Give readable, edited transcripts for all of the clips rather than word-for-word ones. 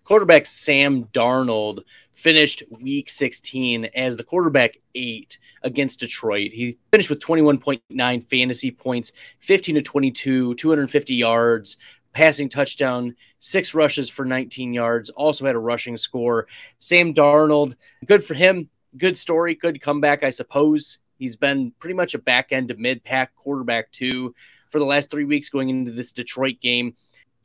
quarterback Sam Darnold finished week 16 as the quarterback 8 against Detroit. He finished with 21.9 fantasy points, 15 to 22, 250 yards, passing touchdown, 6 rushes for 19 yards, also had a rushing score. Sam Darnold, good for him. Good story, good comeback, I suppose. He's been pretty much a back-end to mid-pack quarterback, too, for the last 3 weeks going into this Detroit game.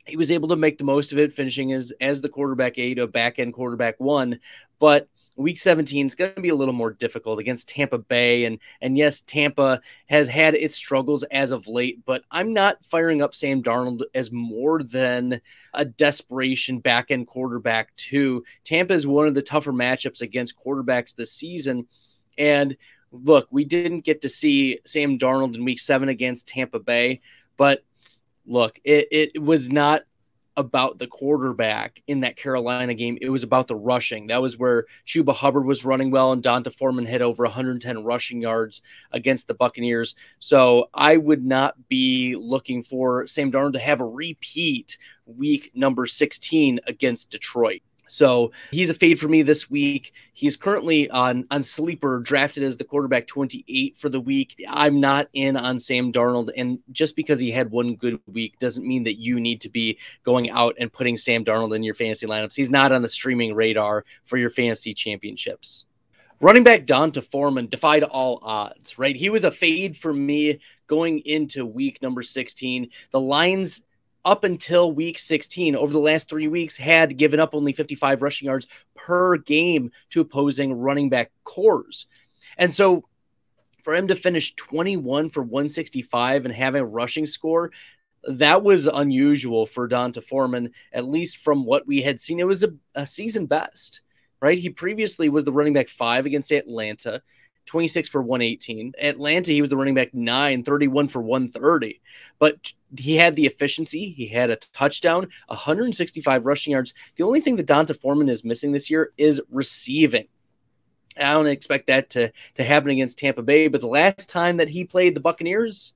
He was able to make the most of it, finishing as the quarterback 8, a back-end quarterback 1. But week 17 is going to be a little more difficult against Tampa Bay. And yes, Tampa has had its struggles as of late, but I'm not firing up Sam Darnold as more than a desperation back-end quarterback 2. Tampa is one of the tougher matchups against quarterbacks this season. And look, we didn't get to see Sam Darnold in week 7 against Tampa Bay, but look, it was not about the quarterback in that Carolina game. It was about the rushing. That was where Chuba Hubbard was running well, and D'Onta Foreman had over 110 rushing yards against the Buccaneers. So I would not be looking for Sam Darnold to have a repeat week number 16 against Detroit. So he's a fade for me this week. He's currently on Sleeper, drafted as the quarterback 28 for the week. I'm not in on Sam Darnold, and just because he had one good week doesn't mean that you need to be going out and putting Sam Darnold in your fantasy lineups. He's not on the streaming radar for your fantasy championships. Running back D'Onta Foreman defied all odds, right? He was a fade for me going into week number 16. The Lions, up until week 16, over the last 3 weeks, had given up only 55 rushing yards per game to opposing running back cores. And so for him to finish 21 for 165 and have a rushing score, that was unusual for D'Onta Foreman, at least from what we had seen. It was a season best, right? He previously was the running back 5 against Atlanta, 26 for 118. Atlanta, he was the running back 9, 31 for 130. But he had the efficiency. He had a touchdown, 165 rushing yards. The only thing that D'Onta Foreman is missing this year is receiving. I don't expect that to happen against Tampa Bay, but the last time that he played the Buccaneers,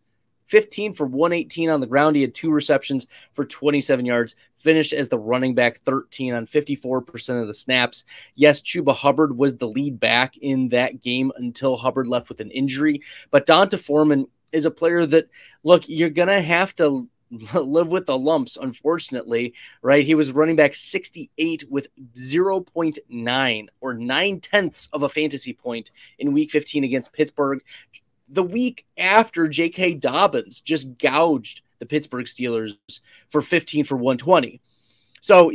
15 for 118 on the ground. He had 2 receptions for 27 yards, finished as the running back 13 on 54% of the snaps. Yes, Chuba Hubbard was the lead back in that game until Hubbard left with an injury. But D'Onta Foreman is a player that, look, you're going to have to live with the lumps, unfortunately, right? He was running back 68 with 0.9 or 9/10 of a fantasy point in week 15 against Pittsburgh, the week after J.K. Dobbins just gouged the Pittsburgh Steelers for 15 for 120. So,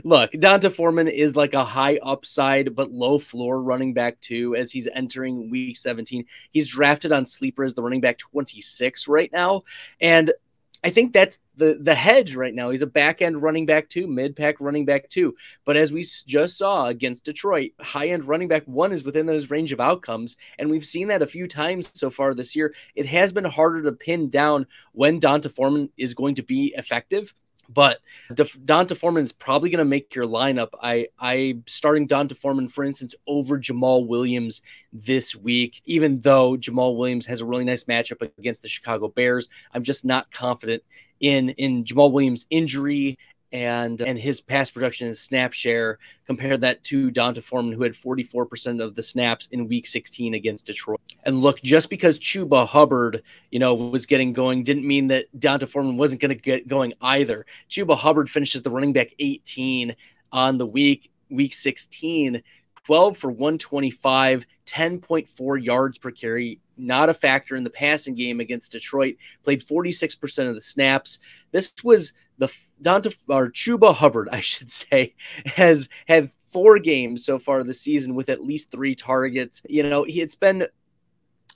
look, D'Onta Foreman is like a high upside but low floor running back too as he's entering week 17. He's drafted on Sleeper as the running back 26 right now, and I think that's the hedge right now. He's a back-end running back 2, mid-pack running back 2. But as we just saw against Detroit, high-end running back 1 is within those range of outcomes, and we've seen that a few times so far this year. It has been harder to pin down when D'Onta Foreman is going to be effective, but D'Onta Foreman is probably going to make your lineup. I'm starting D'Onta Foreman, for instance, over Jamal Williams this week, even though Jamal Williams has a really nice matchup against the Chicago Bears. I'm just not confident in Jamal Williams' injury and his pass production and snap share. Compare that to D'Onta Foreman, who had 44% of the snaps in week 16 against Detroit. And look, just because Chuba Hubbard, was getting going didn't mean that D'Onta Foreman wasn't going to get going either. Chuba Hubbard finishes the running back 18 on the week 16, 12 for 125, 10.4 yards per carry. Not a factor in the passing game against Detroit. Played 46% of the snaps. This was Chuba Hubbard, I should say, has had 4 games so far this season with at least 3 targets. It's been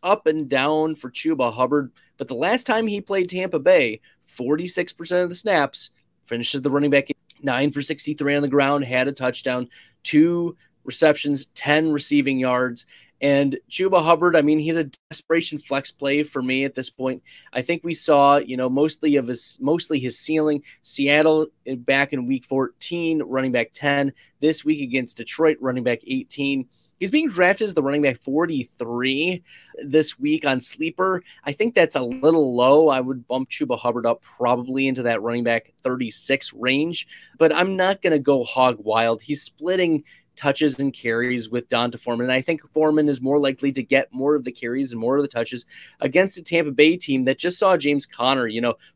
up and down for Chuba Hubbard, but the last time he played Tampa Bay, 46% of the snaps, finishes the running back 9 for 63 on the ground, had a touchdown, 2 receptions, 10 receiving yards. And Chuba Hubbard, he's a desperation flex play for me at this point. I think we saw, mostly his ceiling. Seattle back in week 14, running back 10. This week against Detroit, running back 18. He's being drafted as the running back 43 this week on Sleeper. I think that's a little low. I would bump Chuba Hubbard up probably into that running back 36 range, but I'm not going to go hog wild. He's splitting touches and carries with D'Onta Foreman, and I think Foreman is more likely to get more of the carries and more of the touches against a Tampa Bay team that just saw James Conner,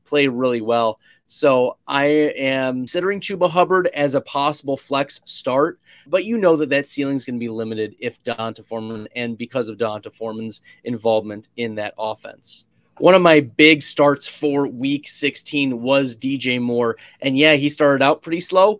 play really well. So I am considering Chuba Hubbard as a possible flex start, but that ceiling is going to be limited if D'Onta Foreman, and because of D'Onta Foreman's involvement in that offense. One of my big starts for week 16 was DJ Moore, and yeah, he started out pretty slow,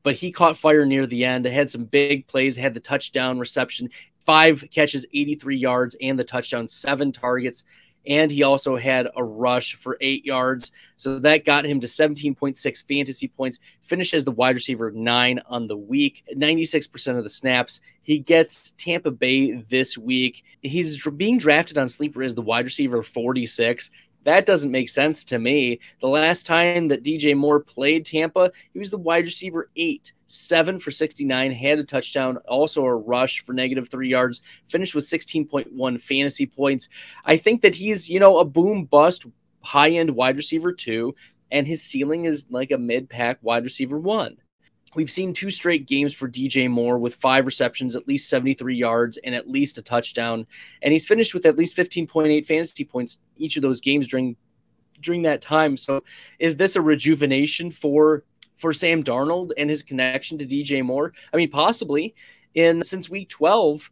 but he caught fire near the end. Had some big plays, had the touchdown reception, 5 catches, 83 yards, and the touchdown, 7 targets. And he also had a rush for 8 yards. So that got him to 17.6 fantasy points, finished as the wide receiver 9 on the week, 96% of the snaps. He gets Tampa Bay this week. He's being drafted on Sleeper as the wide receiver 46. That doesn't make sense to me. The last time that DJ Moore played Tampa, he was the wide receiver 8, 7 for 69, had a touchdown, also a rush for -3 yards, finished with 16.1 fantasy points. I think that he's, a boom bust high-end wide receiver 2, and his ceiling is like a mid-pack wide receiver 1. We've seen 2 straight games for DJ Moore with 5 receptions, at least 73 yards, and at least a touchdown. And he's finished with at least 15.8 fantasy points each of those games during that time. So is this a rejuvenation for Sam Darnold and his connection to DJ Moore? I mean, possibly. Since week 12,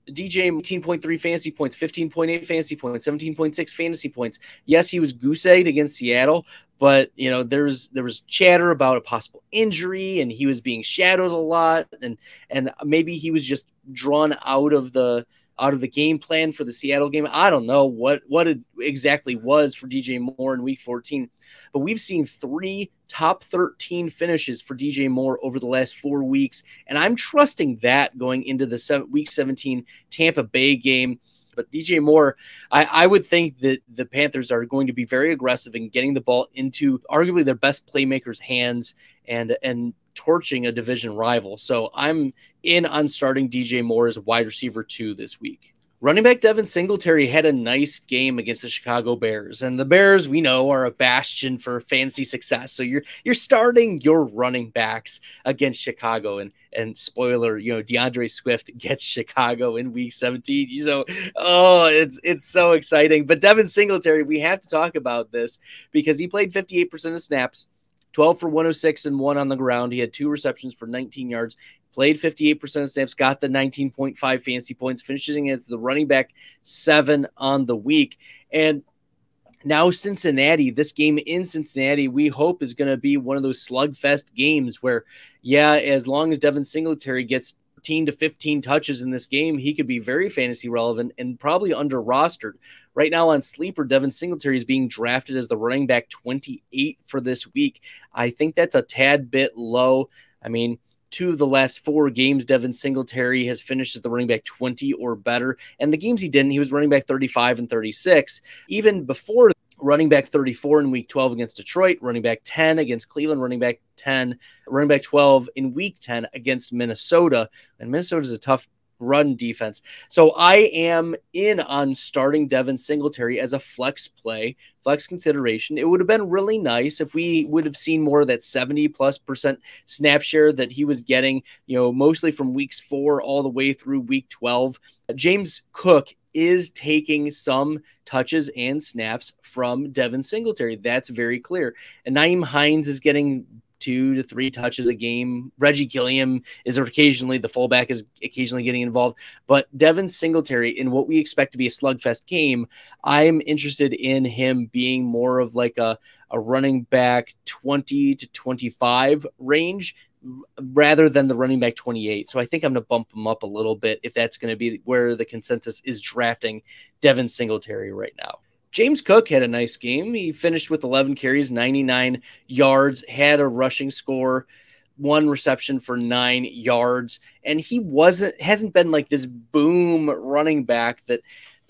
DJ 18.3 fantasy points, 15.8 fantasy points, 17.6 fantasy points. Yes, he was goose egged against Seattle, but there was chatter about a possible injury, and he was being shadowed a lot, and maybe he was just drawn out of the game plan for the Seattle game. I don't know what it exactly was for DJ Moore in week 14, but we've seen 3 top 13 finishes for DJ Moore over the last 4 weeks, and I'm trusting that going into the week 17 Tampa Bay game. But DJ Moore, I would think that the Panthers are going to be very aggressive in getting the ball into arguably their best playmakers' hands and torching a division rival. So I'm in on starting DJ Moore as a wide receiver 2 this week. Running back Devin Singletary had a nice game against the Chicago Bears, and the Bears, we know, are a bastion for fantasy success. So you're starting your running backs against Chicago, and spoiler, DeAndre Swift gets Chicago in week 17. So, it's so exciting. But Devin Singletary, we have to talk about this because he played 58% of snaps, 12 for 106 and 1 on the ground. He had 2 receptions for 19 yards. Played 58% of snaps, got the 19.5 fantasy points, finishing as the running back 7 on the week. And now Cincinnati, this game in Cincinnati, we hope is going to be one of those slugfest games where, as long as Devin Singletary gets 13 to 15 touches in this game, he could be very fantasy relevant and probably under-rostered. Right now on Sleeper, Devin Singletary is being drafted as the running back 28 for this week. I think that's a tad bit low. I mean, 2 of the last 4 games, Devin Singletary has finished as the running back 20 or better. And the games he didn't, he was running back 35 and 36. Even before, running back 34 in week 12 against Detroit, running back 10 against Cleveland, running back 10, running back 12 in week 10 against Minnesota. And Minnesota is a tough run defense. So I am in on starting Devin Singletary as a flex play, flex consideration. It would have been really nice if we would have seen more of that 70+% snap share that he was getting, mostly from weeks 4 all the way through week 12. James Cook is taking some touches and snaps from Devin Singletary. That's very clear. And Nyheim Hines is getting 2 to 3 touches a game. Reggie Gilliam is occasionally, the fullback is occasionally getting involved. But Devin Singletary, in what we expect to be a slugfest game, I'm interested in him being more of like a running back 20 to 25 range rather than the running back 28. So I think I'm going to bump him up a little bit if that's going to be where the consensus is drafting Devin Singletary right now. James Cook had a nice game. He finished with 11 carries, 99 yards, had a rushing score, 1 reception for 9 yards. And he hasn't been like this boom running back that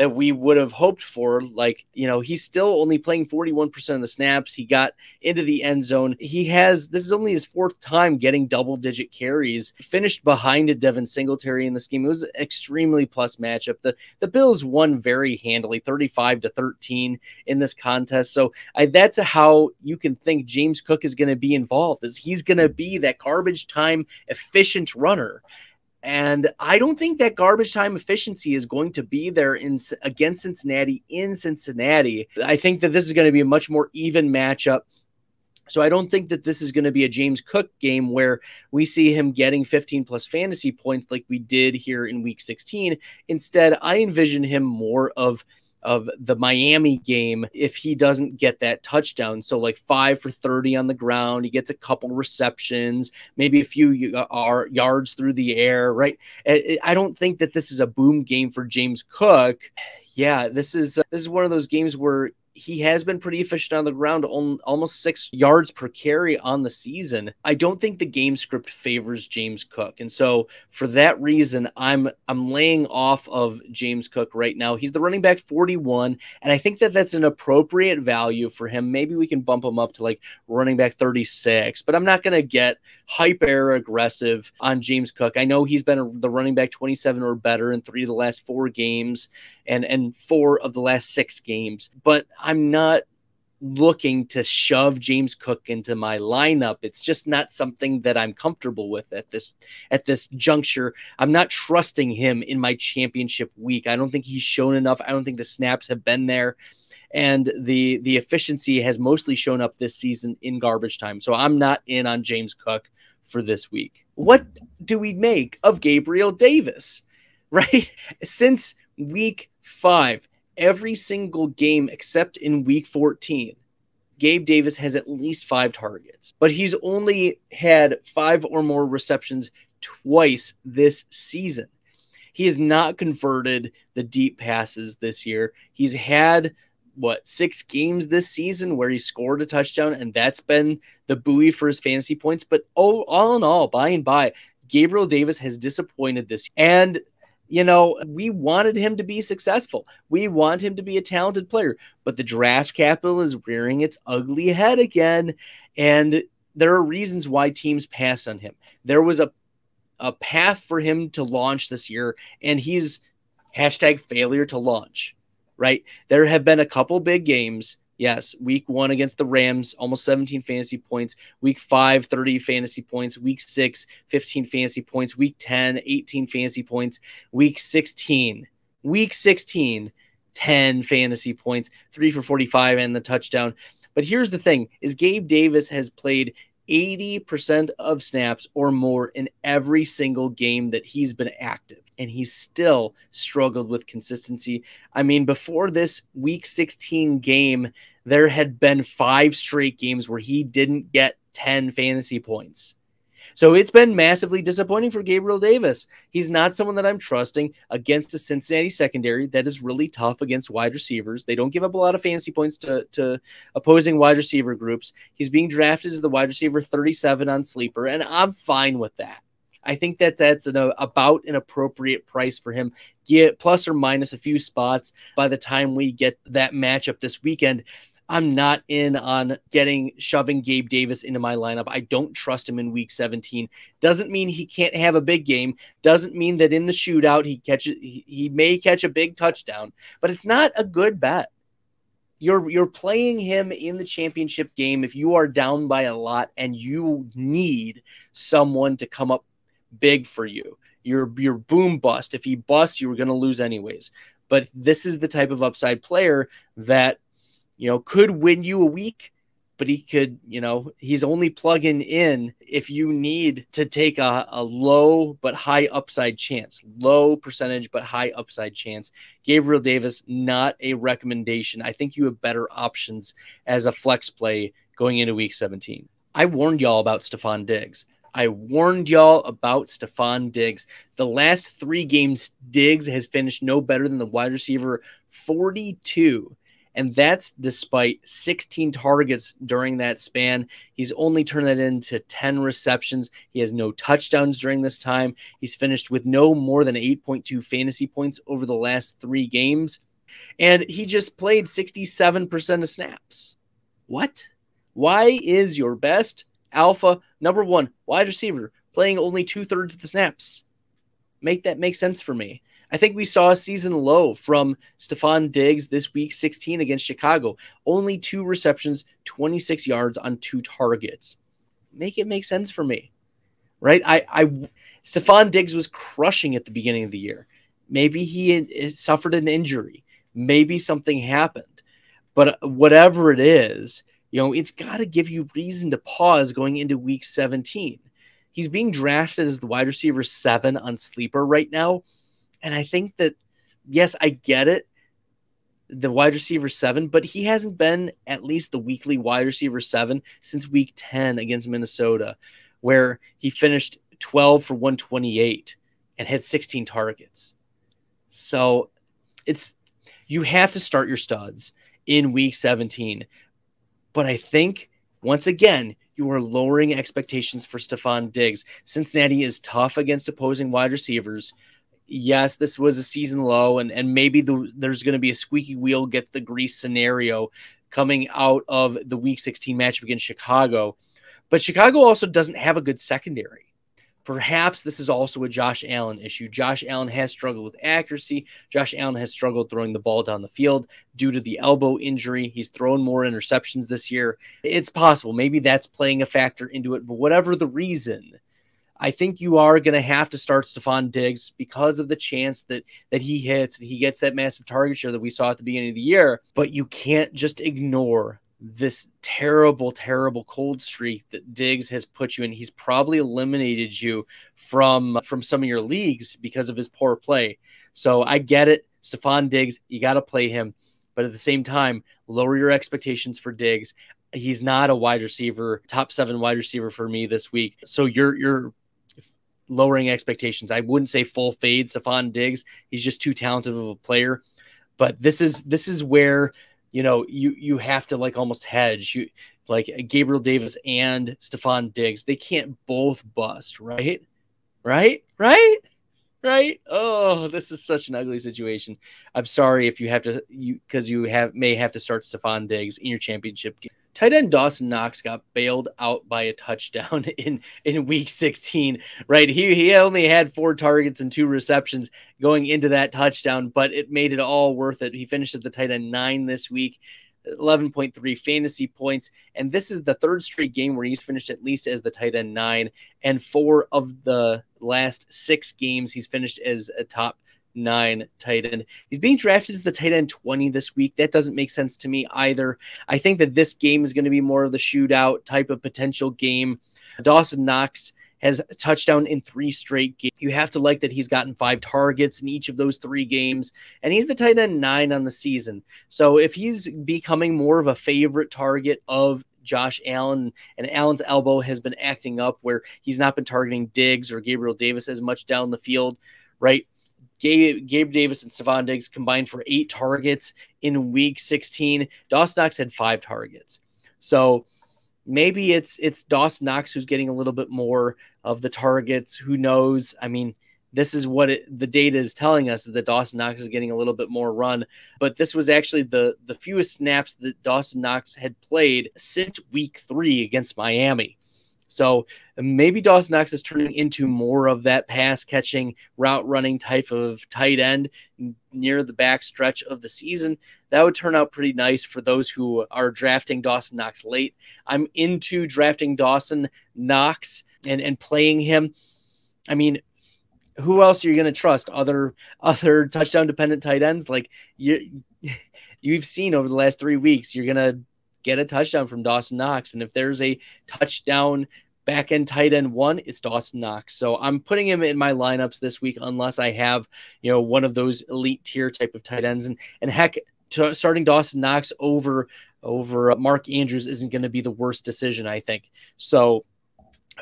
that we would have hoped for. Like, he's still only playing 41% of the snaps. He got into the end zone. This is only his fourth time getting double-digit carries. Finished behind a Devin Singletary in this game. It was an extremely plus matchup. The Bills won very handily, 35-13 in this contest. So that's how you can think James Cook is going to be involved, is he's going to be that garbage time efficient runner. And I don't think that garbage time efficiency is going to be there against Cincinnati in Cincinnati. I think that this is going to be a much more even matchup. So I don't think that this is going to be a James Cook game where we see him getting 15 plus fantasy points like we did here in week 16. Instead, I envision him more of the Miami game if he doesn't get that touchdown. So like 5 for 30 on the ground, he gets a couple receptions, maybe a few yards through the air, right? I don't think that this is a boom game for James Cook. Yeah, this is one of those games where he has been pretty efficient on the ground, almost 6 yards per carry on the season. I don't think the game script favors James Cook. And so for that reason, I'm laying off of James Cook right now. He's the running back 41, and I think that that's an appropriate value for him. Maybe we can bump him up to like running back 36, but I'm not going to get hyper aggressive on James Cook. I know he's been the running back 27 or better in 3 of the last 4 games and 4 of the last 6 games, but I'm not looking to shove James Cook into my lineup. It's just not something that I'm comfortable with at this juncture. I'm not trusting him in my championship week. I don't think he's shown enough. I don't think the snaps have been there. And the efficiency has mostly shown up this season in garbage time. So I'm not in on James Cook for this week. What do we make of Gabriel Davis, right? Since week 5, every single game except in week 14, Gabe Davis has at least 5 targets, but he's only had 5 or more receptions twice this season. He has not converted the deep passes this year. He's had 6 games this season where he scored a touchdown, and that's been the buoy for his fantasy points. But all in all, by and by, Gabriel Davis has disappointed this year. And we wanted him to be successful. We want him to be a talented player, but the draft capital is rearing its ugly head again. And there are reasons why teams passed on him. There was a path for him to launch this year, and he's #failure to launch, right? There have been a couple big games. Yes, week 1 against the Rams, almost 17 fantasy points. Week 5, 30 fantasy points. Week 6, 15 fantasy points. Week 10, 18 fantasy points. Week 16, 10 fantasy points, 3 for 45 and the touchdown. But here's the thing, is Gabe Davis has played 80% of snaps or more in every single game that he's been active, and he's still struggled with consistency. I mean, before this week 16 game, there had been 5 straight games where he didn't get 10 fantasy points. So it's been massively disappointing for Gabriel Davis. He's not someone that I'm trusting against a Cincinnati secondary that is really tough against wide receivers. They don't give up a lot of fantasy points to opposing wide receiver groups. He's being drafted as the wide receiver 37 on Sleeper, and I'm fine with that. I think that's about an appropriate price for him. Get plus or minus a few spots by the time we get that matchup this weekend. I'm not in on shoving Gabe Davis into my lineup. I don't trust him in week 17. Doesn't mean he can't have a big game. Doesn't mean that in the shootout he may catch a big touchdown, but it's not a good bet. You're playing him in the championship game if you are down by a lot and you need someone to come up big for you. You're boom bust. If he busts, you were going to lose anyways. But this is the type of upside player that could win you a week, but he could, he's only plugging in if you need to take a low but high upside chance, low percentage but high upside chance. Gabriel Davis, not a recommendation. I think you have better options as a flex play going into week 17. I warned y'all about Stefon Diggs. The last 3 games, Diggs has finished no better than the wide receiver 42. And that's despite 16 targets during that span. He's only turned that into 10 receptions. He has no touchdowns during this time. He's finished with no more than 8.2 fantasy points over the last 3 games. And he just played 67% of snaps. What? Why is your best alpha number one wide receiver playing only 2/3 of the snaps? Make that make sense for me. I think we saw a season low from Stefon Diggs this week 16 against Chicago. Only 2 receptions, 26 yards on 2 targets. Make it make sense for me, right? Stefon Diggs was crushing at the beginning of the year. Maybe he suffered an injury. Maybe something happened. But whatever it is, it's got to give you reason to pause going into week 17. He's being drafted as the wide receiver 7 on Sleeper right now. And I think that, yes, I get it, the wide receiver 7, but he hasn't been at least the weekly wide receiver 7 since week 10 against Minnesota, where he finished 12 for 128 and had 16 targets. So you have to start your studs in week 17. But I think, once again, you are lowering expectations for Stefon Diggs. Cincinnati is tough against opposing wide receivers. Yes, this was a season low, and maybe there's going to be a squeaky wheel get the grease scenario coming out of the week 16 matchup against Chicago. But Chicago also doesn't have a good secondary. Perhaps this is also a Josh Allen issue. Josh Allen has struggled with accuracy. Josh Allen has struggled throwing the ball down the field due to the elbow injury. He's thrown more interceptions this year. It's possible. Maybe that's playing a factor into it. But whatever the reason, I think you are going to have to start Stefon Diggs because of the chance that he hits and he gets that massive target share that we saw at the beginning of the year. But you can't just ignore this terrible, terrible cold streak that Diggs has put you in. He's probably eliminated you from some of your leagues because of his poor play. So I get it. Stefon Diggs, you got to play him. But at the same time, lower your expectations for Diggs. He's not a wide receiver, top 7 wide receiver for me this week. So you're lowering expectations. I wouldn't say full fade Stefon Diggs. He's just too talented of a player. But this is where you have to almost hedge. Like Gabriel Davis and Stefon Diggs, they can't both bust, right? Oh, this is such an ugly situation. I'm sorry if you have to, because you may have to start Stefon Diggs in your championship game. Tight end Dawson Knox got bailed out by a touchdown in week 16, right? He only had 4 targets and 2 receptions going into that touchdown, but it made it all worth it. He finished as the tight end 9 this week, 11.3 fantasy points, and this is the 3rd straight game where he's finished at least as the tight end 9, and 4 of the last 6 games he's finished as a top 9 tight end. He's being drafted as the tight end 20 this week. That doesn't make sense to me either. I think that this game is going to be more of the shootout type of potential game. Dawson Knox has a touchdown in 3 straight games. You have to like that he's gotten 5 targets in each of those 3 games, and he's the tight end 9 on the season. So if he's becoming more of a favorite target of Josh Allen, and Allen's elbow has been acting up where he's not been targeting Diggs or Gabriel Davis as much down the field, right? Gabe Davis and Stefon Diggs combined for 8 targets in week 16. Dawson Knox had 5 targets. So maybe it's Dawson Knox who's getting a little bit more of the targets. Who knows? I mean, this is what the data is telling us, is that Dawson Knox is getting a little bit more run. But this was actually the fewest snaps that Dawson Knox had played since week 3 against Miami. So maybe Dawson Knox is turning into more of that pass-catching, route-running type of tight end near the back stretch of the season. That would turn out pretty nice for those who are drafting Dawson Knox late. I'm into drafting Dawson Knox and playing him. I mean, who else are you going to trust? Other touchdown-dependent tight ends? Like you've seen over the last 3 weeks, you're going to get a touchdown from Dawson Knox. And if there's a touchdown back-end tight end 1, it's Dawson Knox. So I'm putting him in my lineups this week unless I have, one of those elite tier type of tight ends. And heck, starting Dawson Knox over Mark Andrews isn't going to be the worst decision, I think. So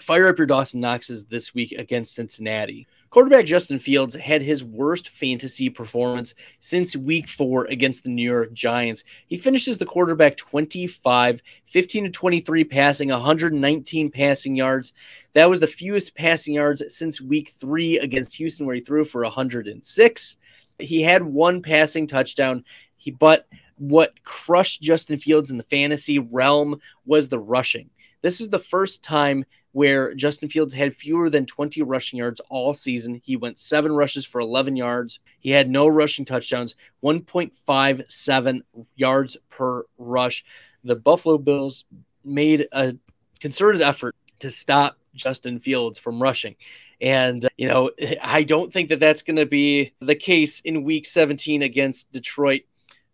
fire up your Dawson Knoxes this week against Cincinnati. Quarterback Justin Fields had his worst fantasy performance since week 4 against the New York Giants. He finishes the quarterback 25, 15-23 passing, 119 passing yards. That was the fewest passing yards since week 3 against Houston, where he threw for 106. He had one passing touchdown, but what crushed Justin Fields in the fantasy realm was the rushing. This was the first time where Justin Fields had fewer than 20 rushing yards all season. He went 7 rushes for 11 yards. He had no rushing touchdowns, 1.57 yards per rush. The Buffalo Bills made a concerted effort to stop Justin Fields from rushing. And, I don't think that that's going to be the case in week 17 against Detroit.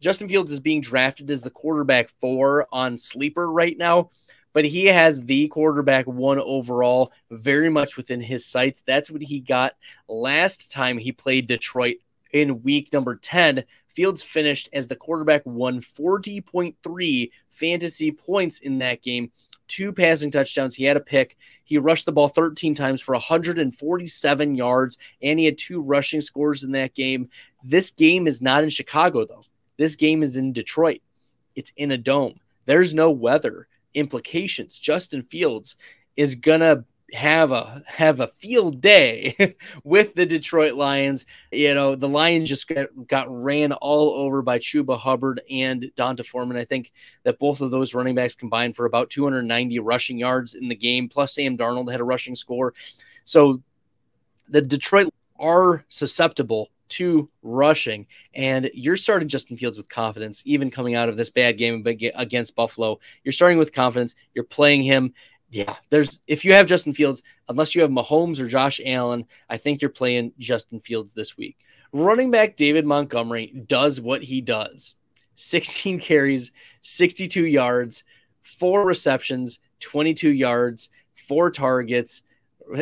Justin Fields is being drafted as the quarterback 4 on Sleeper right now, but he has the quarterback 1 overall very much within his sights. That's what he got last time he played Detroit in week number 10. Fields finished as the quarterback 140.3 fantasy points in that game. 2 passing touchdowns. He had a pick. He rushed the ball 13 times for 147 yards, and he had 2 rushing scores in that game. This game is not in Chicago, though. This game is in Detroit. It's in a dome. There's no weather implications. Justin Fields is going to have a field day with the Detroit Lions. The Lions just got ran all over by Chuba Hubbard and D'Onta Foreman. I think that both of those running backs combined for about 290 rushing yards in the game, plus Sam Darnold had a rushing score. So the Detroit are susceptible to rushing, and you're starting Justin Fields with confidence, even coming out of this bad game against Buffalo. You're starting with confidence. You're playing him. Yeah, if you have Justin Fields, unless you have Mahomes or Josh Allen, I think you're playing Justin Fields this week. Running back David Montgomery does what he does. 16 carries, 62 yards, 4 receptions, 22 yards, 4 targets,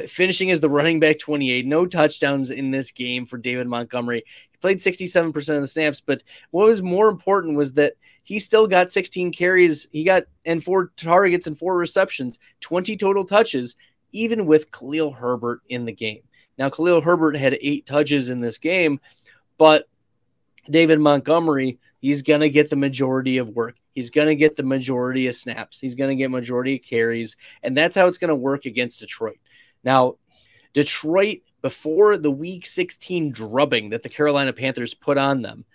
finishing as the running back 28. No touchdowns in this game for David Montgomery. He played 67% of the snaps, but what was more important was that he still got 16 carries. He got 4 targets and 4 receptions, 20 total touches, even with Khalil Herbert in the game. Now, Khalil Herbert had 8 touches in this game, but David Montgomery, he's going to get the majority of work. He's going to get the majority of snaps. He's going to get majority of carries, and that's how it's going to work against Detroit. Now, Detroit, before the Week 16 drubbing that the Carolina Panthers put on them,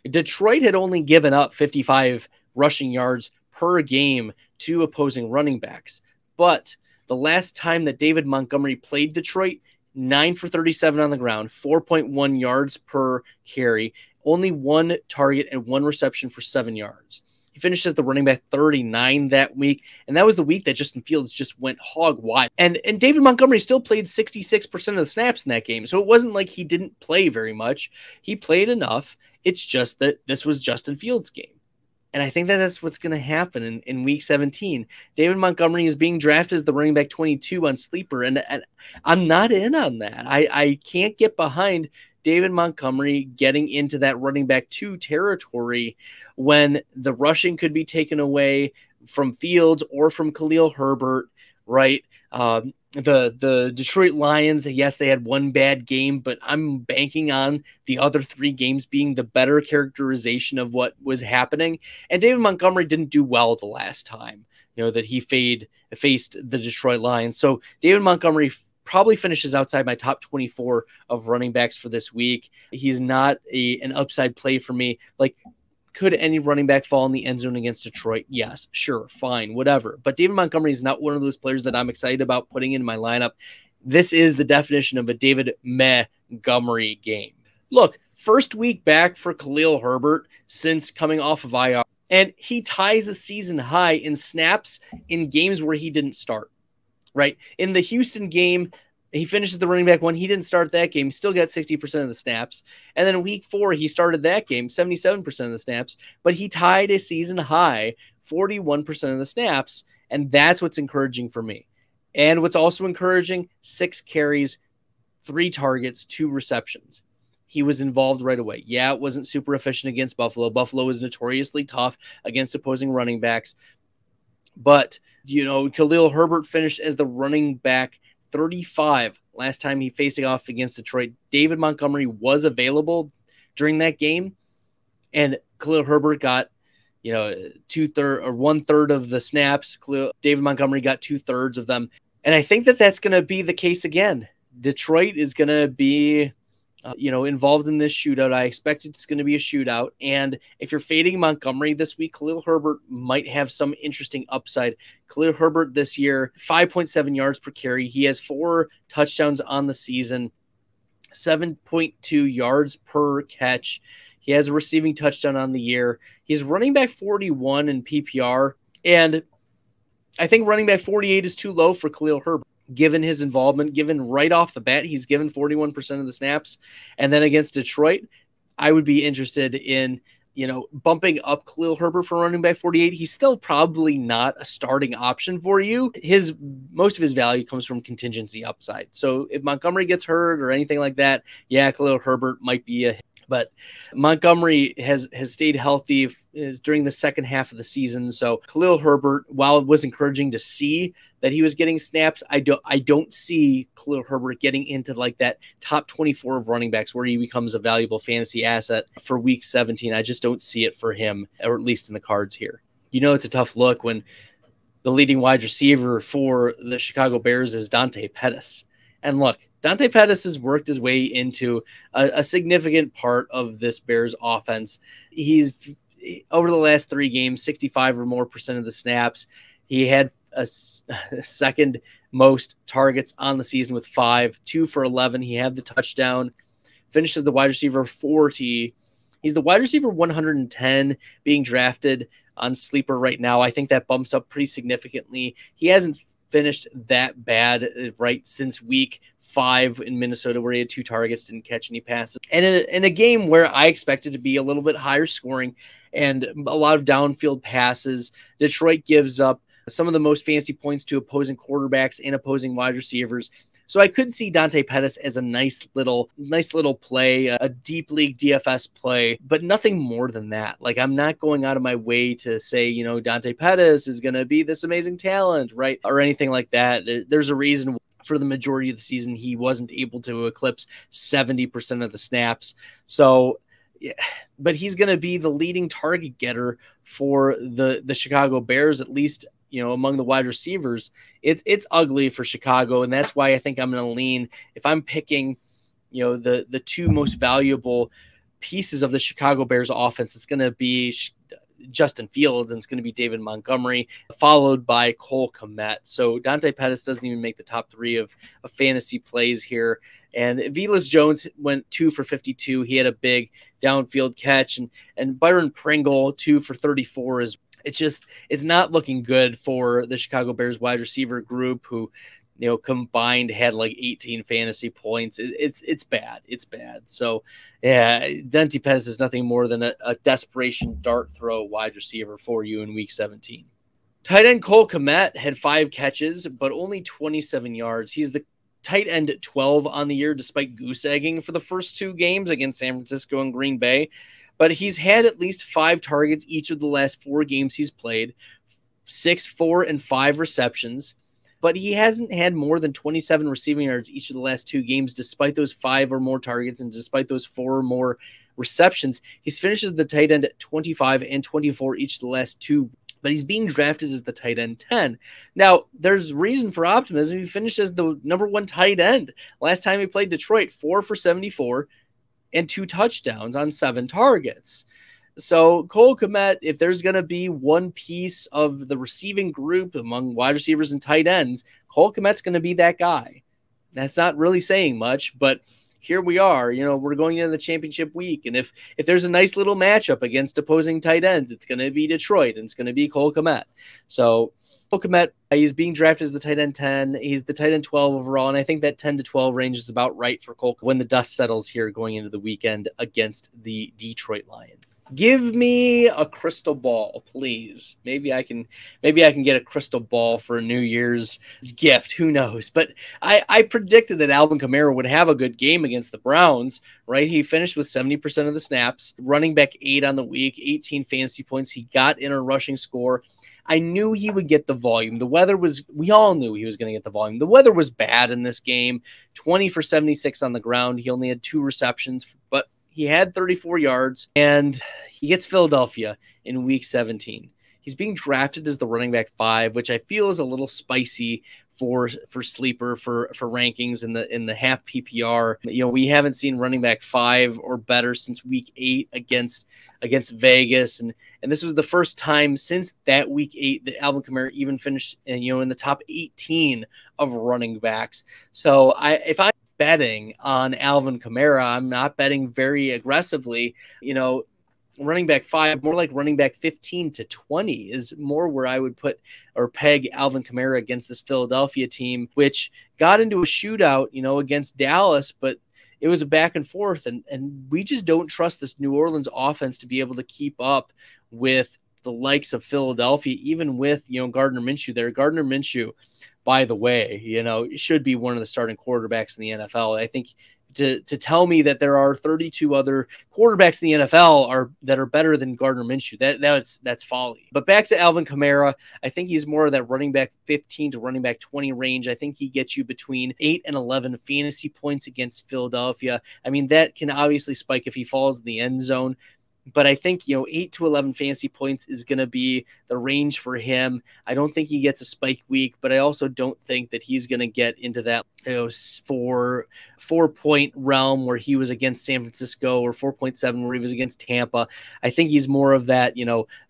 Detroit had only given up 55 rushing yards per game to opposing running backs. But the last time that David Montgomery played Detroit, 9 for 37 on the ground, 4.1 yards per carry, only 1 target and 1 reception for 7 yards. He finished as the running back 39 that week, and that was the week that Justin Fields just went hog wild. And David Montgomery still played 66% of the snaps in that game, so it wasn't like he didn't play very much. He played enough. It's just that this was Justin Fields' game. And I think that that's what's going to happen in Week 17. David Montgomery is being drafted as the running back 22 on Sleeper, and I'm not in on that. I can't get behind David Montgomery getting into that running back 2 territory when the rushing could be taken away from Fields or from Khalil Herbert, right? The Detroit Lions, yes, they had 1 bad game, but I'm banking on the other 3 games being the better characterization of what was happening. And David Montgomery didn't do well the last time, that he faced the Detroit Lions. So David Montgomery probably finishes outside my top 24 of running backs for this week. He's not an upside play for me. Like, could any running back fall in the end zone against Detroit? Yes, sure, fine, whatever. But David Montgomery is not one of those players that I'm excited about putting in my lineup. This is the definition of a David Montgomery game. Look, first week back for Khalil Herbert since coming off of IR, and he ties a season high in snaps in games where he didn't start. Right. In the Houston game, he finishes the running back 1. He didn't start that game. He still got 60% of the snaps. And then in week 4, he started that game, 77% of the snaps, but he tied a season high 41% of the snaps. And that's what's encouraging for me. And what's also encouraging, 6 carries, 3 targets, 2 receptions. He was involved right away. Yeah, it wasn't super efficient against Buffalo. Buffalo was notoriously tough against opposing running backs. But, Khalil Herbert finished as the running back 35 last time he faced off against Detroit. David Montgomery was available during that game, and Khalil Herbert got, 2/3 or 1/3 of the snaps. David Montgomery got 2/3 of them. And I think that that's going to be the case again. Detroit is going to be involved in this shootout. I expect it's going to be a shootout. And if you're fading Montgomery this week, Khalil Herbert might have some interesting upside. Khalil Herbert this year, 5.7 yards per carry. He has 4 touchdowns on the season, 7.2 yards per catch. He has a receiving touchdown on the year. He's running back 41 in PPR. And I think running back 48 is too low for Khalil Herbert, given his involvement, given right off the bat, he's given 41% of the snaps. And then against Detroit, I would be interested in, bumping up Khalil Herbert for running back 48. He's still probably not a starting option for you. Most of his value comes from contingency upside. So if Montgomery gets hurt or anything like that, yeah, Khalil Herbert might be a hit. But Montgomery has stayed healthy during the second half of the season. So Khalil Herbert, while it was encouraging to see that he was getting snaps, I don't see Khalil Herbert getting into like that top 24 of running backs where he becomes a valuable fantasy asset for week 17. I just don't see it for him, or at least in the cards here. It's a tough look when the leading wide receiver for the Chicago Bears is Dante Pettis. And look, Dante Pettis has worked his way into a significant part of this Bears offense. He's, over the last 3 games, 65 or more % of the snaps. He had a second most targets on the season with 5, 2 for 11. He had the touchdown, finishes the wide receiver 40. He's the wide receiver 110 being drafted on Sleeper right now. I think that bumps up pretty significantly. He hasn't finished that bad right since week 5 in Minnesota, where he had 2 targets, didn't catch any passes. And in a game where I expected to be a little bit higher scoring and a lot of downfield passes, Detroit gives up some of the most fantasy points to opposing quarterbacks and opposing wide receivers. So I could see Dante Pettis as a nice little play, a deep league DFS play, but nothing more than that. Like, I'm not going out of my way to say, Dante Pettis is going to be this amazing talent, right? Or anything like that. There's a reason for the majority of the season he wasn't able to eclipse 70% of the snaps. So, yeah, but he's going to be the leading target getter for the Chicago Bears, at least, among the wide receivers. It's ugly for Chicago, and that's why I think I'm going to lean, if I'm picking, the 2 most valuable pieces of the Chicago Bears offense, it's going to be Justin Fields, and it's going to be David Montgomery, followed by Cole Kmet. So Dante Pettis doesn't even make the top 3 of fantasy plays here. And Velus Jones went 2 for 52. He had a big downfield catch, and Byron Pringle 2 for 34 is. It's not looking good for the Chicago Bears wide receiver group, who, combined had like 18 fantasy points. It's bad. It's bad. So, yeah, Dante Pettis is nothing more than a desperation dart throw wide receiver for you in week 17. Tight end Cole Kmet had 5 catches, but only 27 yards. He's the tight end 12 on the year, despite goose egging for the first 2 games against San Francisco and Green Bay. But he's had at least 5 targets each of the last 4 games he's played, 6, 4, and 5 receptions. But he hasn't had more than 27 receiving yards each of the last 2 games, despite those 5 or more targets and despite those 4 or more receptions. He's finished as the tight end at 25 and 24 each of the last 2. But he's being drafted as the tight end 10. Now, there's reason for optimism. He finished as the number 1 tight end. Last time he played Detroit, 4 for 74. And 2 touchdowns on 7 targets. So Cole Kmet, if there's going to be one piece of the receiving group among wide receivers and tight ends, Cole Kmet's going to be that guy. That's not really saying much, but here we are. We're going into the championship week, and if there's a nice little matchup against opposing tight ends, it's going to be Detroit, and it's going to be Cole Kmet. So Cole Kmet, he's being drafted as the tight end 10. He's the tight end 12 overall, and I think that 10 to 12 range is about right for Cole when the dust settles here going into the weekend against the Detroit Lions. Give me a crystal ball, please. Maybe I can get a crystal ball for a New Year's gift. Who knows? But I predicted that Alvin Kamara would have a good game against the Browns, right? He finished with 70% of the snaps, running back 8 on the week, 18 fantasy points. He got in a rushing score. I knew he would get the volume. We all knew he was going to get the volume. The weather was bad in this game, 20 for 76 on the ground. He only had 2 receptions, but he had 34 yards, and he gets Philadelphia in week 17. He's being drafted as the running back 5, which I feel is a little spicy for sleeper for rankings in the half PPR. We haven't seen running back 5 or better since week 8 against Vegas, and this was the first time since that week 8 that Alvin Kamara even finished in the top 18 of running backs. So if I'm betting on Alvin Kamara, I'm not betting very aggressively. Running back 5, more like running back 15 to 20 is more where I would put or peg Alvin Kamara against this Philadelphia team, which got into a shootout, against Dallas, but it was a back and forth, and we just don't trust this New Orleans offense to be able to keep up with the likes of Philadelphia, even with, Gardner Minshew there. Gardner Minshew, by the way, should be one of the starting quarterbacks in the NFL. I think to tell me that there are 32 other quarterbacks in the NFL that are better than Gardner Minshew, that's folly. But back to Alvin Kamara, I think he's more of that running back 15 to running back 20 range. I think he gets you between 8 and 11 fantasy points against Philadelphia. I mean, that can obviously spike if he falls in the end zone, but I think 8 to 11 fantasy points is going to be the range for him. I don't think he gets a spike week, but I also don't think that he's going to get into that 4-point realm where he was against San Francisco, or 4.7 where he was against Tampa. I think he's more of that,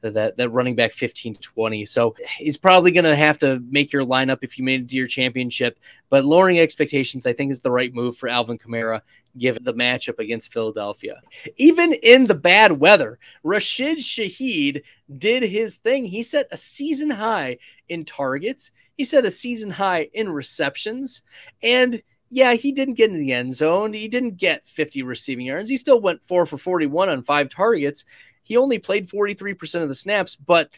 that running back 15 to 20. So he's probably going to have to make your lineup if you made it to your championship, but lowering expectations, I think, is the right move for Alvin Kamara, given the matchup against Philadelphia. Even in the bad weather, Rashid Shaheed did his thing. He set a season high in targets. He set a season high in receptions. And yeah, he didn't get in the end zone. He didn't get 50 receiving yards. He still went 4 for 41 on 5 targets. He only played 43% of the snaps, but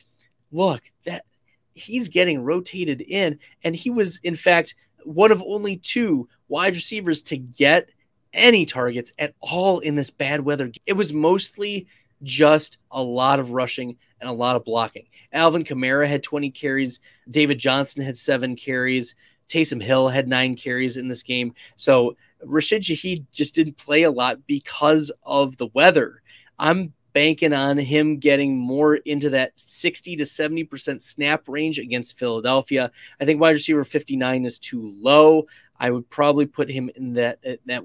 look, that he's getting rotated in, and he was, in fact, one of only 2 wide receivers to get any targets at all in this bad weather. It was mostly just a lot of rushing and a lot of blocking. Alvin Kamara had 20 carries. David Johnson had 7 carries. Taysom Hill had 9 carries in this game. So Rashid Shaheed just didn't play a lot because of the weather. I'm banking on him getting more into that 60 to 70% snap range against Philadelphia. I think wide receiver 59 is too low. I would probably put him in that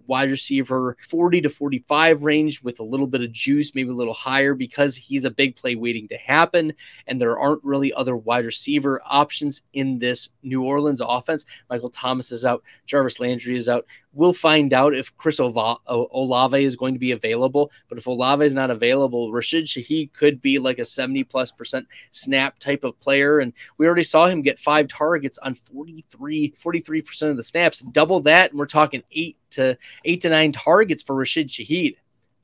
wide receiver 40 to 45 range with a little bit of juice, maybe a little higher, because he's a big play waiting to happen, and there aren't really other wide receiver options in this New Orleans offense. Michael Thomas is out. Jarvis Landry is out. We'll find out if Chris Olave is going to be available, but if Olave is not available, Rashid Shaheed could be like a 70+% snap type of player, and we already saw him get 5 targets on 43% of the snaps. Double that, and we're talking 8 to 9 targets for Rashid Shaheed.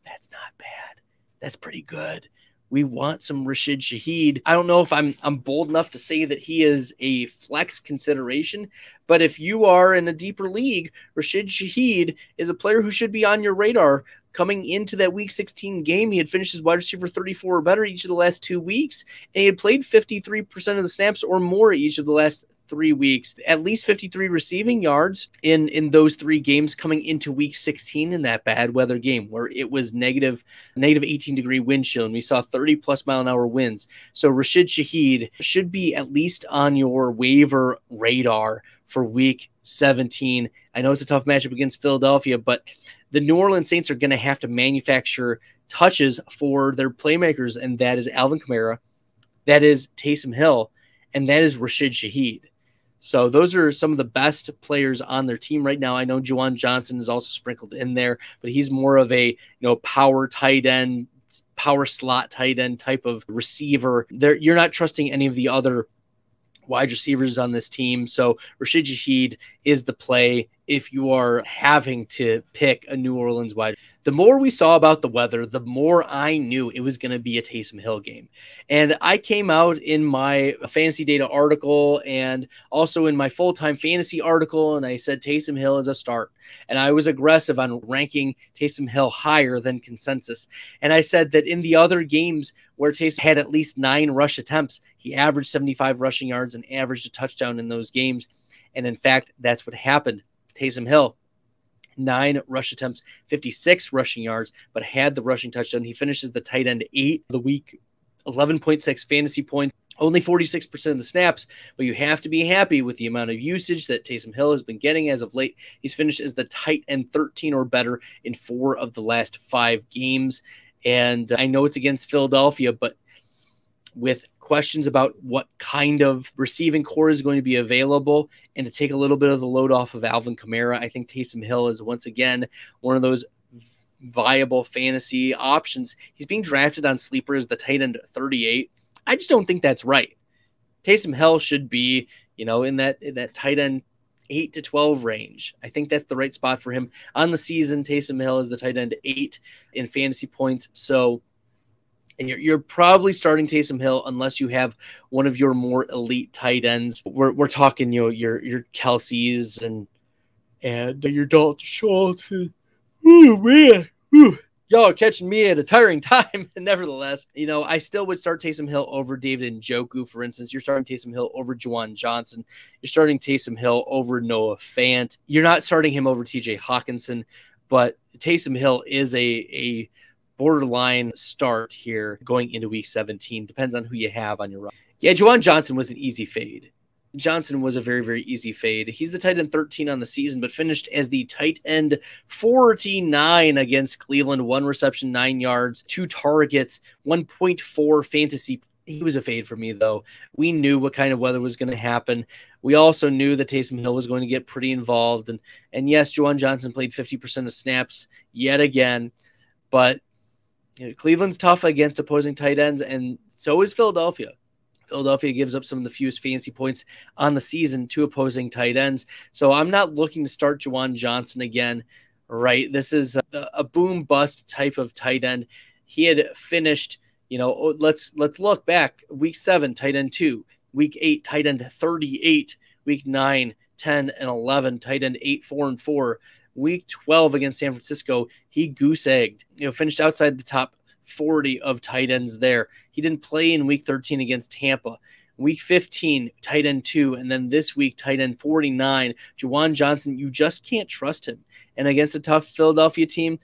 That's not bad. That's pretty good. We want some Rashid Shaheed. I don't know if I'm bold enough to say that he is a flex consideration, but if you are in a deeper league, Rashid Shaheed is a player who should be on your radar. Coming into that Week 16 game, he had finished as wide receiver 34 or better each of the last 2 weeks, and he had played 53% of the snaps or more each of the last 3 weeks, at least 53 receiving yards in those 3 games coming into Week 16 in that bad weather game where it was negative 18-degree wind chill, and we saw 30+ mile an hour winds. So Rashid Shaheed should be at least on your waiver radar for Week 17. I know it's a tough matchup against Philadelphia, but the New Orleans Saints are going to have to manufacture touches for their playmakers, and that is Alvin Kamara, that is Taysom Hill, and that is Rashid Shaheed. So those are some of the best players on their team right now. I know Juwan Johnson is also sprinkled in there, but he's more of a power tight end, power slot tight end type of receiver. You're not trusting any of the other wide receivers on this team. So Rashid Shaheed is the play if you are having to pick a New Orleans wide. The more we saw about the weather, the more I knew it was going to be a Taysom Hill game. And I came out in my fantasy data article and also in my full-time fantasy article, and I said Taysom Hill is a start. And I was aggressive on ranking Taysom Hill higher than consensus. And I said that in the other games where Taysom had at least 9 rush attempts, he averaged 75 rushing yards and averaged a touchdown in those games. And in fact, that's what happened. Taysom Hill, 9 rush attempts, 56 rushing yards, but had the rushing touchdown. He finishes the tight end 8 of the week, 11.6 fantasy points, Only 46% of the snaps, but you have to be happy with the amount of usage that Taysom Hill has been getting as of late. He's finished as the tight end 13 or better in 4 of the last 5 games. And I know it's against Philadelphia, but with questions about what kind of receiving core is going to be available and to take a little bit of the load off of Alvin Kamara, I think Taysom Hill is once again one of those viable fantasy options. He's being drafted on Sleeper as the tight end 38. I just don't think that's right. Taysom Hill should be, in that tight end 8 to 12 range. I think that's the right spot for him on the season. Taysom Hill is the tight end 8 in fantasy points. So you're probably starting Taysom Hill unless you have one of your more elite tight ends. We're talking, your Kelce's and your Dalton Schultz. Oh man. Whew. Y'all are catching me at a tiring time. Nevertheless, I still would start Taysom Hill over David Njoku, for instance. You're starting Taysom Hill over Juwan Johnson. You're starting Taysom Hill over Noah Fant. You're not starting him over TJ Hawkinson, but Taysom Hill is a borderline start here going into week 17. Depends on who you have on your roster. Yeah, Juwan Johnson was an easy fade. Johnson was a very, very easy fade. He's the tight end 13 on the season, but finished as the tight end 49 against Cleveland. 1 reception, 9 yards, 2 targets, 1.4 fantasy. He was a fade for me, though. We knew what kind of weather was going to happen. We also knew that Taysom Hill was going to get pretty involved. And yes, Juwan Johnson played 50% of snaps yet again. But Cleveland's tough against opposing tight ends, and so is Philadelphia. Philadelphia gives up some of the fewest fantasy points on the season to opposing tight ends. So I'm not looking to start Juwan Johnson again, right? This is a boom bust type of tight end. He had finished, let's look back. Week 7, tight end 2. Week 8, tight end 38. Week 9, 10, and 11, tight end 8, 4, and 4. Week 12 against San Francisco, he goose-egged, finished outside the top 40 of tight ends there. He didn't play in week 13 against Tampa. Week 15, tight end 2, and then this week, tight end 49. Juwan Johnson, you just can't trust him. And against a tough Philadelphia team,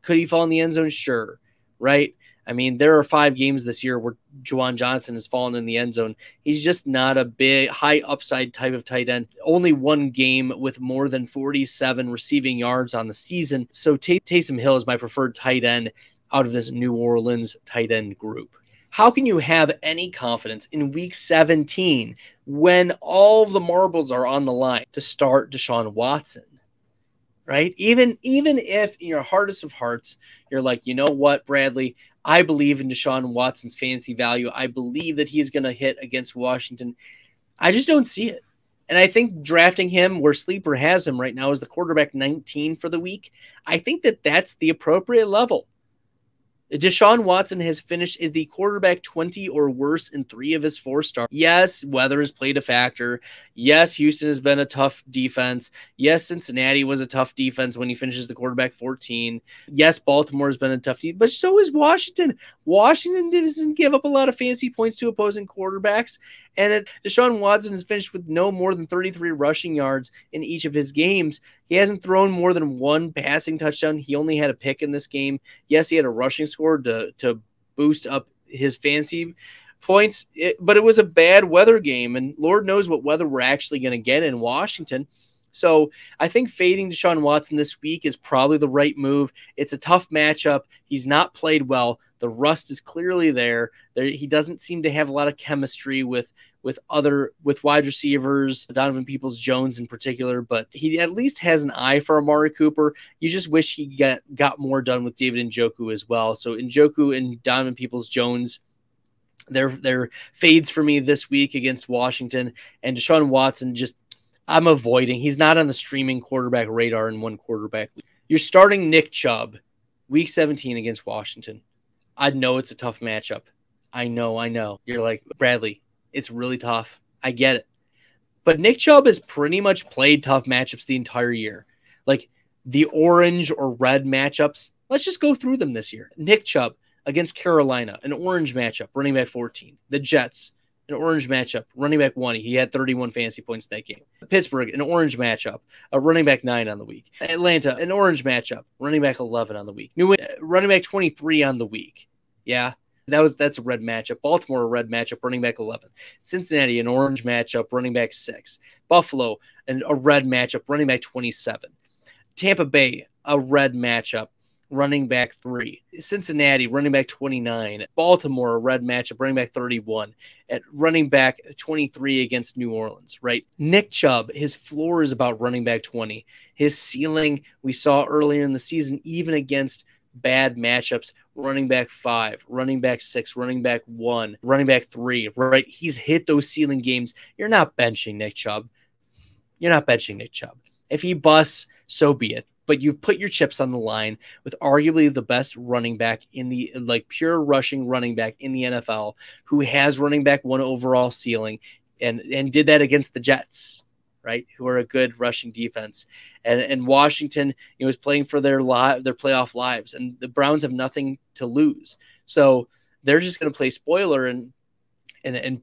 could he fall in the end zone? Sure, right? I mean, there are 5 games this year where Juwan Johnson has fallen in the end zone. He's just not a big, high upside type of tight end. Only 1 game with more than 47 receiving yards on the season. So Taysom Hill is my preferred tight end out of this New Orleans tight end group. How can you have any confidence in week 17 when all the marbles are on the line to start Deshaun Watson? Right? Even if in your hardest of hearts, you're like, you know what, Bradley, I believe in Deshaun Watson's fantasy value. I believe that he's going to hit against Washington. I just don't see it. And I think drafting him where Sleeper has him right now is the quarterback 19 for the week. I think that that's the appropriate level. Deshaun Watson has finished as the quarterback 20 or worse in 3 of his 4 starts. Yes, weather has played a factor. Yes, Houston has been a tough defense. Yes, Cincinnati was a tough defense when he finishes the quarterback 14. Yes, Baltimore has been a tough defense, but so is Washington. Washington doesn't give up a lot of fantasy points to opposing quarterbacks. And Deshaun Watson has finished with no more than 33 rushing yards in each of his games. He hasn't thrown more than 1 passing touchdown. He only had a pick in this game. Yes, he had a rushing score to boost up his fantasy points, but it was a bad weather game, and Lord knows what weather we're actually going to get in Washington. So I think fading Deshaun Watson this week is probably the right move. It's a tough matchup. He's not played well. The rust is clearly there. He doesn't seem to have a lot of chemistry with wide receivers, Donovan Peoples-Jones in particular, but he at least has an eye for Amari Cooper. You just wish he got more done with David Njoku as well. So Njoku and Donovan Peoples-Jones, they're fades for me this week against Washington. And Deshaun Watson, I'm avoiding. He's not on the streaming quarterback radar in one quarterback league. You're starting Nick Chubb, week 17 against Washington. I know it's a tough matchup. I know. You're like, Bradley, it's really tough. I get it. But Nick Chubb has pretty much played tough matchups the entire year. Like the orange or red matchups, let's just go through them this year. Nick Chubb against Carolina, an orange matchup, running back 14. The Jets, an orange matchup, running back 1. He had 31 fantasy points in that game. Pittsburgh, an orange matchup, a running back 9 on the week. Atlanta, an orange matchup, running back 11 on the week. New England, running back 23 on the week. Yeah. That's a red matchup. Baltimore, a red matchup, running back 11. Cincinnati, an orange matchup, running back 6. Buffalo, a red matchup, running back 27. Tampa Bay, a red matchup, running back 3. Cincinnati, running back 29. Baltimore, a red matchup, running back 31. At running back 23 against New Orleans, right? Nick Chubb, his floor is about running back 20. His ceiling, we saw earlier in the season, even against bad matchups, running back 5, running back 6, running back 1, running back 3, right? He's hit those ceiling games. You're not benching Nick Chubb. You're not benching Nick Chubb. If he busts, so be it. But you've put your chips on the line with arguably the best running back in the, like, pure rushing running back in the NFL, who has running back 1 overall ceiling and did that against the Jets, right? Who are a good rushing defense. And Washington, was playing for their playoff lives, and the Browns have nothing to lose. So they're just going to play spoiler and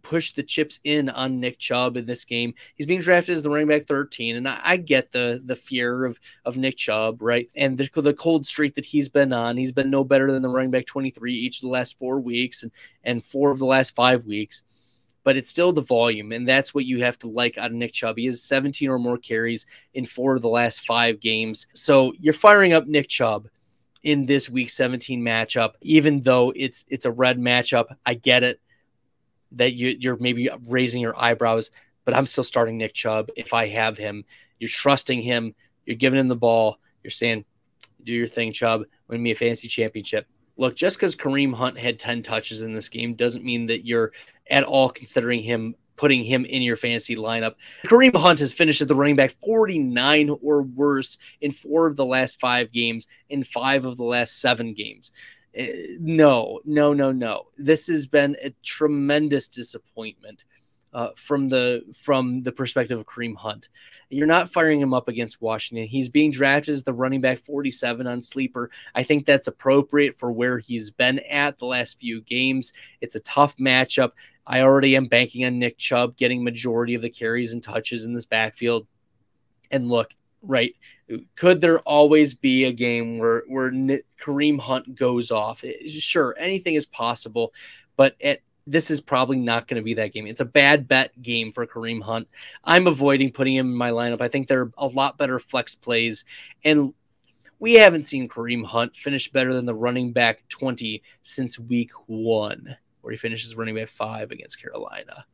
push the chips in on Nick Chubb in this game. He's being drafted as the running back 13, and I get the fear of Nick Chubb, right? And the cold streak that he's been on. He's been no better than the running back 23 each of the last 4 weeks and 4 of the last 5 weeks. But it's still the volume, and that's what you have to like out of Nick Chubb. He has 17 or more carries in 4 of the last 5 games. So you're firing up Nick Chubb in this Week 17 matchup, even though it's a red matchup. I get it that you're maybe raising your eyebrows, but I'm still starting Nick Chubb if I have him. You're trusting him. You're giving him the ball. You're saying, do your thing, Chubb. Win me a fantasy championship. Look, just because Kareem Hunt had 10 touches in this game doesn't mean that you're at all considering him, putting him in your fantasy lineup. Kareem Hunt has finished as the running back 49 or worse in 4 of the last 5 games, in 5 of the last 7 games. No. This has been a tremendous disappointment from the perspective of Kareem Hunt. You're not firing him up against Washington. He's being drafted as the running back 47 on Sleeper. I think that's appropriate for where he's been at the last few games. It's a tough matchup. I already am banking on Nick Chubb getting majority of the carries and touches in this backfield. And look, right, could there always be a game where Kareem Hunt goes off? Sure, anything is possible, but this is probably not going to be that game. It's a bad bet game for Kareem Hunt. I'm avoiding putting him in my lineup. I think there are a lot better flex plays, and we haven't seen Kareem Hunt finish better than the running back 20 since week 1, where he finishes running back 5 against Carolina.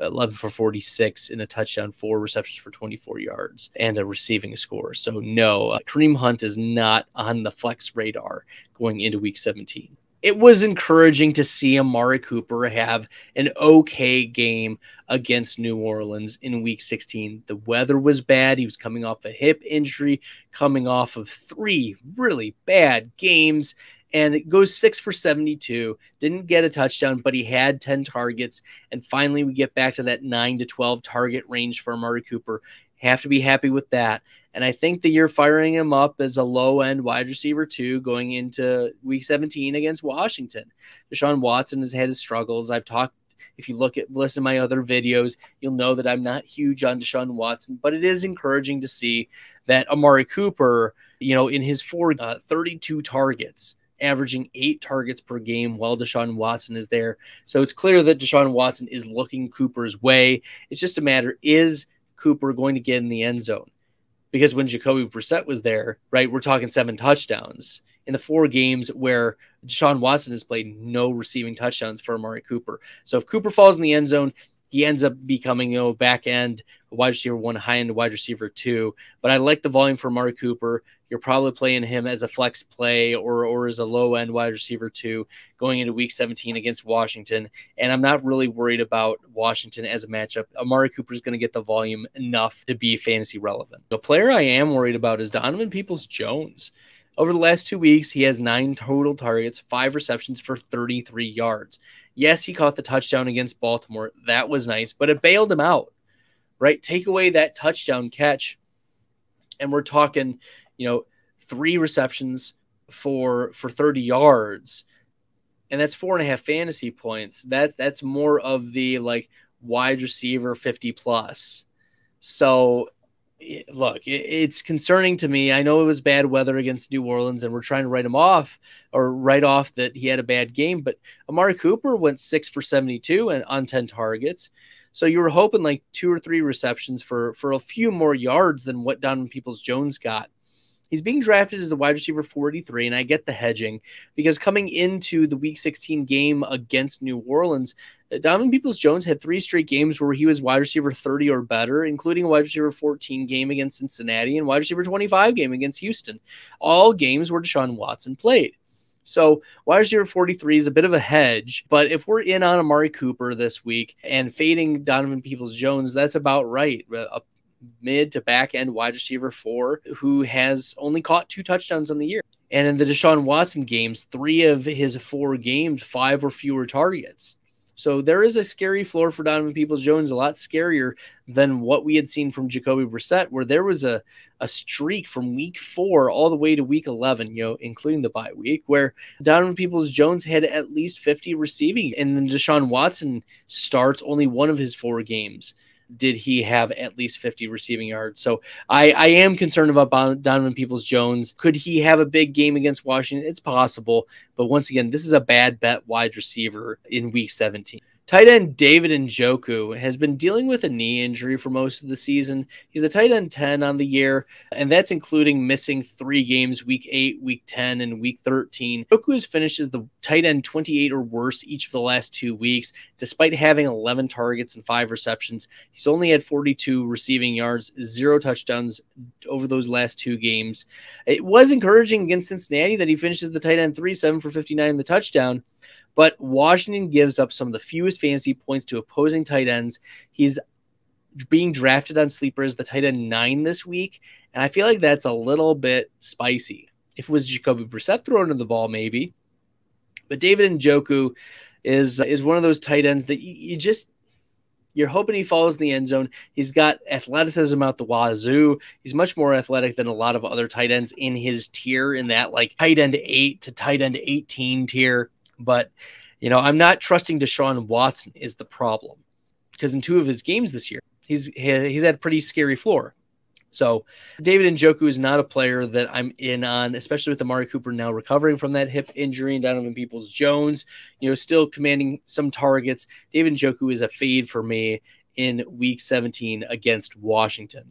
11 for 46 in a touchdown, 4 receptions for 24 yards, and a receiving score. So no, Kareem Hunt is not on the flex radar going into week 17. It was encouraging to see Amari Cooper have an okay game against New Orleans in week 16. The weather was bad. He was coming off a hip injury, coming off of 3 really bad games. And it goes 6 for 72. Didn't get a touchdown, but he had 10 targets. And finally, we get back to that 9 to 12 target range for Amari Cooper. Have to be happy with that. And I think that you're firing him up as a low-end wide receiver 2 going into Week 17 against Washington. Deshaun Watson has had his struggles. I've talked, if you listen to my other videos, you'll know that I'm not huge on Deshaun Watson, but it is encouraging to see that Amari Cooper, in his 32 targets, averaging 8 targets per game while Deshaun Watson is there. So it's clear that Deshaun Watson is looking Cooper's way. It's just a matter, is Cooper going to get in the end zone? Because when Jacoby Brissett was there, right, we're talking 7 touchdowns in the 4 games where Deshaun Watson has played, no receiving touchdowns for Amari Cooper. So if Cooper falls in the end zone, he ends up becoming, back end wide receiver 1, high end wide receiver 2. But I like the volume for Amari Cooper. You're probably playing him as a flex play or as a low end wide receiver 2 going into week 17 against Washington. And I'm not really worried about Washington as a matchup. Amari Cooper is going to get the volume enough to be fantasy relevant. The player I am worried about is Donovan Peoples-Jones. Over the last 2 weeks, he has 9 total targets, 5 receptions for 33 yards. Yes, he caught the touchdown against Baltimore. That was nice, but it bailed him out, right? Take away that touchdown catch, and we're talking, 3 receptions for 30 yards, and that's 4.5 fantasy points. That's more of the wide receiver 50 plus. So Look, it's concerning to me. I know it was bad weather against New Orleans, and we're trying to write him off or write off that he had a bad game. But Amari Cooper went 6 for 72 and on 10 targets. So you were hoping like 2 or 3 receptions for a few more yards than what Donovan Peoples-Jones got. He's being drafted as the wide receiver 43, and I get the hedging because coming into the Week 16 game against New Orleans, Donovan Peoples-Jones had 3 straight games where he was wide receiver 30 or better, including a wide receiver 14 game against Cincinnati and wide receiver 25 game against Houston. All games where Deshaun Watson played. So wide receiver 43 is a bit of a hedge, but if we're in on Amari Cooper this week and fading Donovan Peoples-Jones, that's about right. A mid to back end wide receiver 4 who has only caught 2 touchdowns on the year. And in the Deshaun Watson games, 3 of his 4 games, 5 or fewer targets. So there is a scary floor for Donovan Peoples-Jones, a lot scarier than what we had seen from Jacoby Brissett, where there was a streak from week 4 all the way to week 11, including the bye week, where Donovan Peoples-Jones had at least 50 receiving. And then Deshaun Watson starts only 1 of his 4 games. Did he have at least 50 receiving yards? So I am concerned about Donovan Peoples-Jones. Could he have a big game against Washington? It's possible. But once again, this is a bad bet wide receiver in week 17. Tight end David Njoku has been dealing with a knee injury for most of the season. He's the tight end 10 on the year, and that's including missing 3 games, week 8, week 10, and week 13. Njoku has finished as the tight end 28 or worse each of the last 2 weeks, despite having 11 targets and 5 receptions. He's only had 42 receiving yards, 0 touchdowns over those last 2 games. It was encouraging against Cincinnati that he finishes the tight end 3, 7 for 59 in the touchdown. But Washington gives up some of the fewest fantasy points to opposing tight ends. He's being drafted on Sleeper as the tight end 9 this week, and I feel like that's a little bit spicy. If it was Jacoby Brissett throwing the ball, maybe. But David Njoku is one of those tight ends that you're hoping he falls in the end zone. He's got athleticism out the wazoo. He's much more athletic than a lot of other tight ends in his tier, in that like tight end 8 to tight end 18 tier. But, I'm not trusting Deshaun Watson is the problem, because in 2 of his games this year, he's had a pretty scary floor. So David Njoku is not a player that I'm in on, especially with Amari Cooper now recovering from that hip injury and Donovan Peoples-Jones, still commanding some targets. David Njoku is a fade for me in week 17 against Washington.